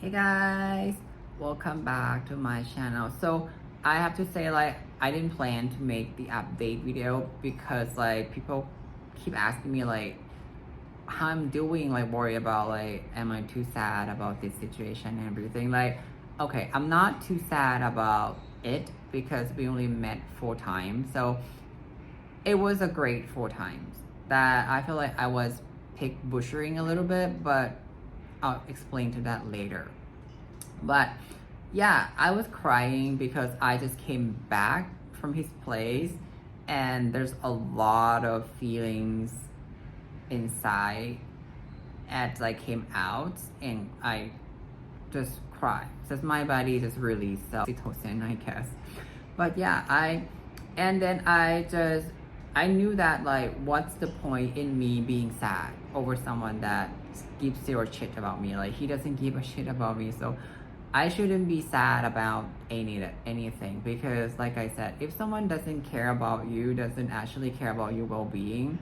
Hey guys, welcome back to my channel. So I have to say, like, I didn't plan to make the update video because like people keep asking me like how I'm doing, like worry about like am I too sad about this situation and everything. Like, okay, I'm not too sad about it because we only met 4 times. So it was a great 4 times that I feel like I was pick butchering a little bit, but I'll explain to that later. But yeah, I was crying because I just came back from his place and there's a lot of feelings inside as I came out and I just cried. Just my body just released oxytocin, I guess. But yeah, and then I knew that like what's the point in me being sad over someone that gives zero shit about me. Like he doesn't give a shit about me, so I shouldn't be sad about anything because like I said, if someone doesn't care about you, doesn't actually care about your well-being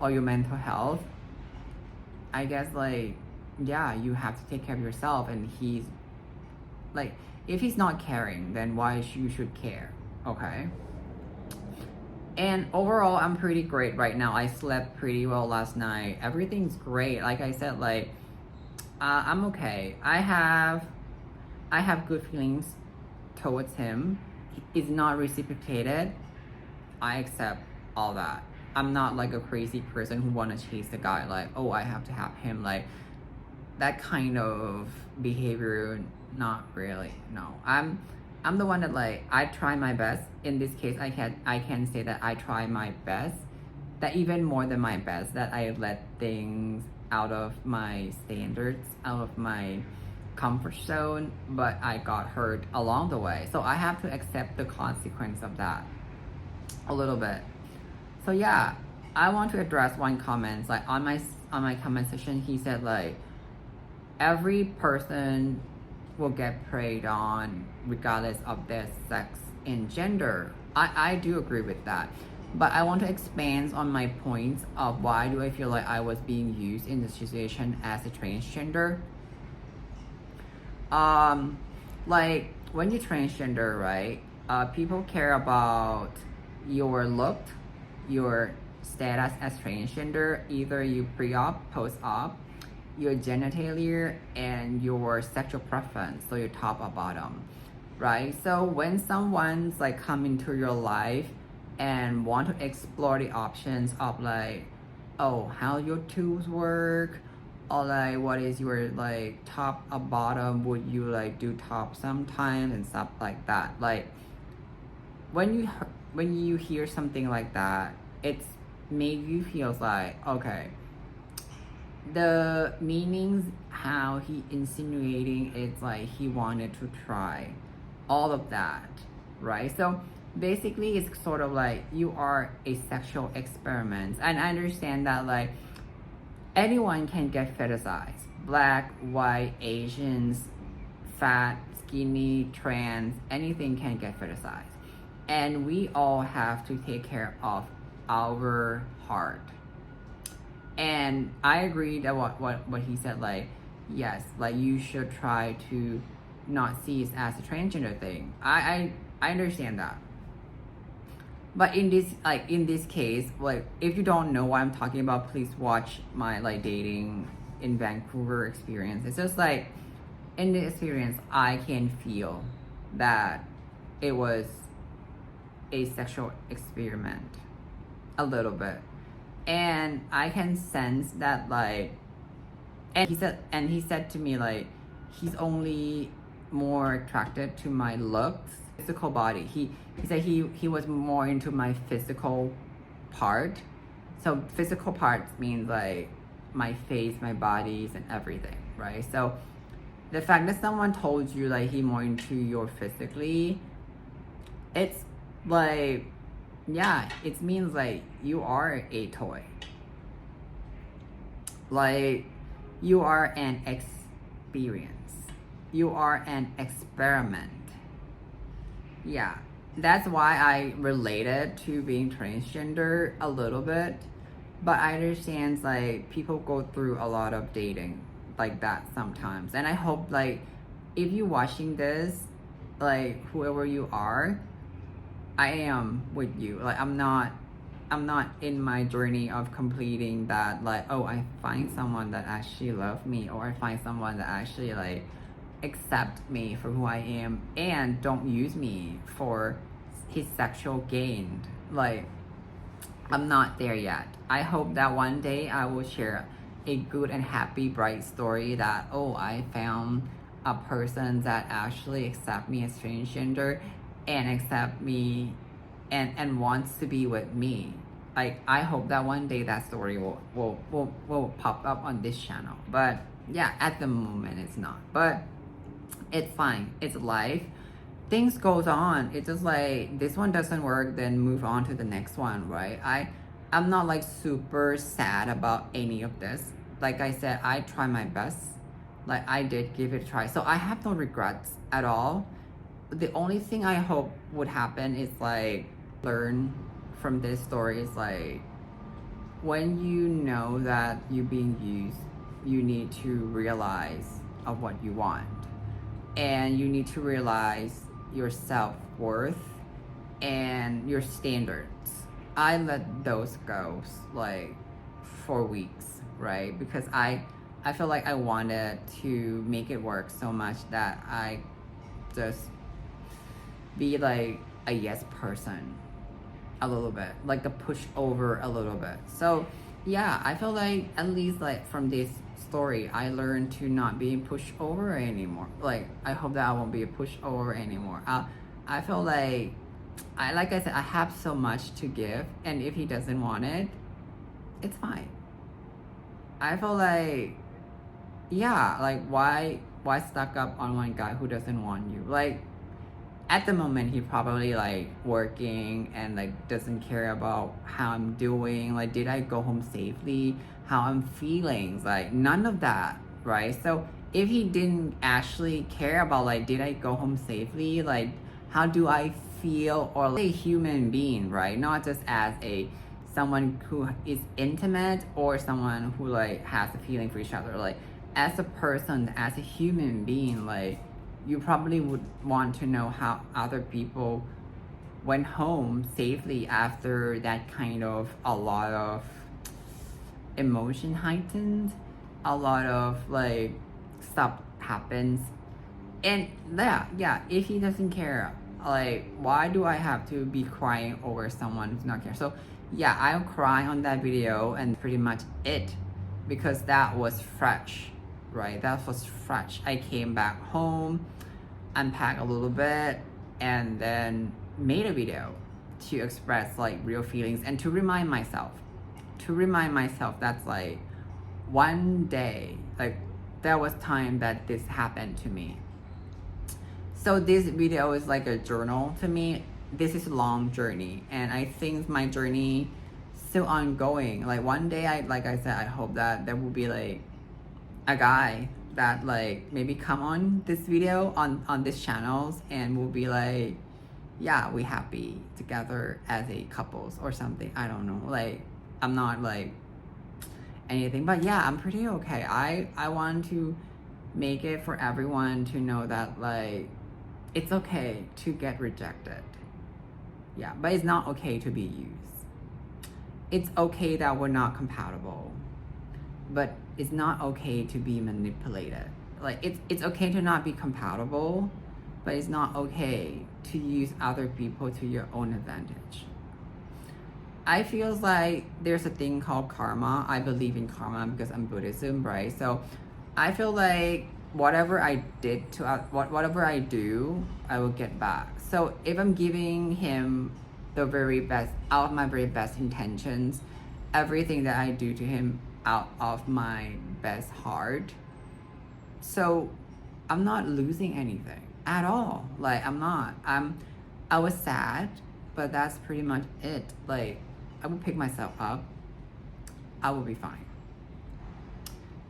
or your mental health, I guess like yeah, you have to take care of yourself. And he's like, if he's not caring, then why you should care? Okay. And overall, I'm pretty great right now. I slept pretty well last night. Everything's great. Like I said, like I'm okay. I have good feelings towards him. It's not reciprocated. I accept all that. I'm not like a crazy person who want to chase the guy. Like, oh, I have to have him. Like that kind of behavior. Not really. No, I'm the one that like I try my best. In this case, I can say that I try my best. That even more than my best. That I let things out of my standards, out of my comfort zone, but I got hurt along the way. So I have to accept the consequence of that a little bit. So yeah, I want to address one comment. Like on my comment section, he said like every person will get preyed on regardless of their sex and gender. I do agree with that. But I want to expand on my points of why do I feel like I was being used in this situation as a transgender. Like when you're transgender, right? People care about your look, your status as transgender, either you pre-op, post-op, your genitalia, and your sexual preference, so your top or bottom, right? So when someone's like come into your life and want to explore the options of like, oh, how your tubes work, or like what is your like top or bottom, would you like do top sometimes and stuff like that. Like when you hear something like that, it's made you feel like, okay, the meanings how he insinuating it's like he wanted to try all of that, right? So basically it's sort of like you are a sexual experiment. And I understand that like anyone can get fetishized. Black, white, Asians, fat, skinny, trans, anything can get fetishized. And we all have to take care of our heart. And I agree that what he said, like, yes, like you should try to not see it as a transgender thing. I understand that. But in this case, like if you don't know what I'm talking about, please watch my like dating in Vancouver experience. It's just like in the experience I can feel that it was a sexual experiment a little bit. And I can sense that like and he said to me like he's only more attracted to my looks, physical body. He said he was more into my physical part. So physical parts means like my face, my bodies, and everything, right? So the fact that someone told you like he more into your physically, it's like, yeah, it means like you are a toy. Like you are an experience. You are an experiment. Yeah, that's why I related to being transgender a little bit. But I understand like people go through a lot of dating, like that sometimes. And I hope like if you're watching this, like whoever you are, I am with you. Like I'm not in my journey of completing that, like, oh, I find someone that actually loves me, or I find someone that actually like accept me for who I am and don't use me for his sexual gain. Like I'm not there yet. I hope that one day I will share a good and happy, bright story that, oh, I found a person that actually accept me as transgender and accept me and wants to be with me. Like I hope that one day that story will pop up on this channel. But yeah, at the moment it's not. But it's fine. It's life. Things goes on. It's just like this one doesn't work, then move on to the next one, right? I'm not like super sad about any of this. Like I said, I try my best. Like I did give it a try. So I have no regrets at all. The only thing I hope would happen is like learn from this story is like when you know that you're being used, you need to realize of what you want. And you need to realize your self-worth and your standards. I let those go like for weeks, right? Because I feel like I wanted to make it work so much that I just be like a yes person a little bit, like the push over a little bit. So yeah, I feel like at least like from this story, I learned to not be pushed over anymore. Like I hope that I won't be a pushover anymore. I feel like I said, I have so much to give, and if he doesn't want it, it's fine. I feel like, yeah, like why stuck up on one guy who doesn't want you? Like at the moment he probably like working and like doesn't care about how I'm doing, like did I go home safely, how I'm feeling, like none of that, right? So if he didn't actually care about like did I go home safely, like how do I feel, or like a human being, right? Not just as a someone who is intimate or someone who like has a feeling for each other, like as a person, as a human being, like you probably would want to know how other people went home safely after that kind of a lot of emotion heightened, a lot of like stuff happens. And yeah, if he doesn't care, like why do I have to be crying over someone who's not care? So yeah, I'll cry on that video and pretty much it, because that was fresh, right? That was fresh. I came back home, unpacked a little bit, and then made a video to express like real feelings and to remind myself that's like one day, like there was time that this happened to me. So this video is like a journal to me. This is a long journey, and I think my journey still ongoing. Like one day, like I said, I hope that there will be like a guy that like maybe come on this video on this channels and will be like, yeah, we happy together as a couples or something. I don't know. Like I'm not like anything, but yeah, I'm pretty okay. I want to make it for everyone to know that like it's okay to get rejected. Yeah, but it's not okay to be used. It's okay that we're not compatible, but it's not okay to be manipulated. Like it's okay to not be compatible, but it's not okay to use other people to your own advantage. I feel like there's a thing called karma. I believe in karma because I'm Buddhism, right? So I feel like whatever I did to whatever I do, I will get back. So if I'm giving him the very best, out of my very best intentions, everything that I do to him out of my best heart, so I'm not losing anything at all. Like I was sad, but that's pretty much it. Like I will pick myself up, I will be fine.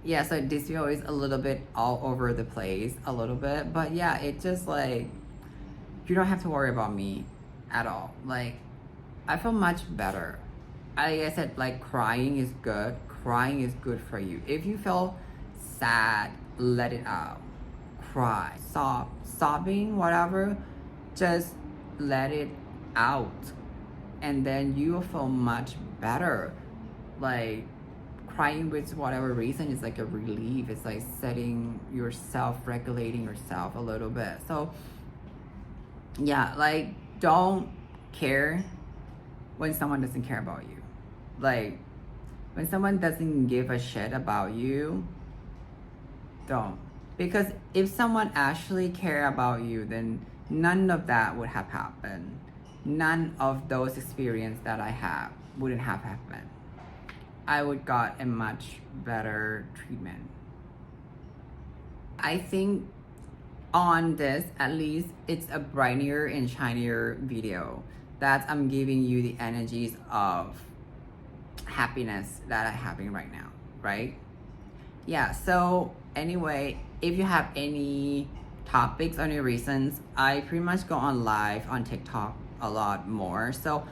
Yeah, so this video is a little bit all over the place a little bit, but yeah, it just like you don't have to worry about me at all. Like I feel much better. Like I said, like crying is good for you. If you feel sad, let it out. Cry, sobbing, whatever, just let it out. And then you'll feel much better. Like, crying with whatever reason is like a relief. It's like setting yourself, regulating yourself a little bit. So yeah, like, don't care when someone doesn't care about you. Like, when someone doesn't give a shit about you, don't. Because if someone actually care about you, then none of that would have happened. None of those experiences that I have wouldn't have happened. I would got a much better treatment. I think on this, at least, it's a brighter and shinier video that I'm giving you the energies of happiness that I'm having right now, right? Yeah, so anyway, if you have any topics or any reasons, I pretty much go on live on TikTok a lot more. So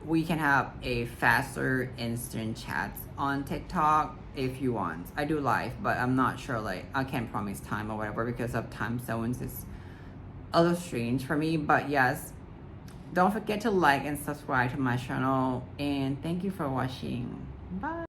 we can have a faster instant chats on TikTok if you want. I do live, but I'm not sure, like, I can't promise time or whatever because of time zones. It's a little strange for me, but yes, don't forget to like and subscribe to my channel, and thank you for watching. Bye.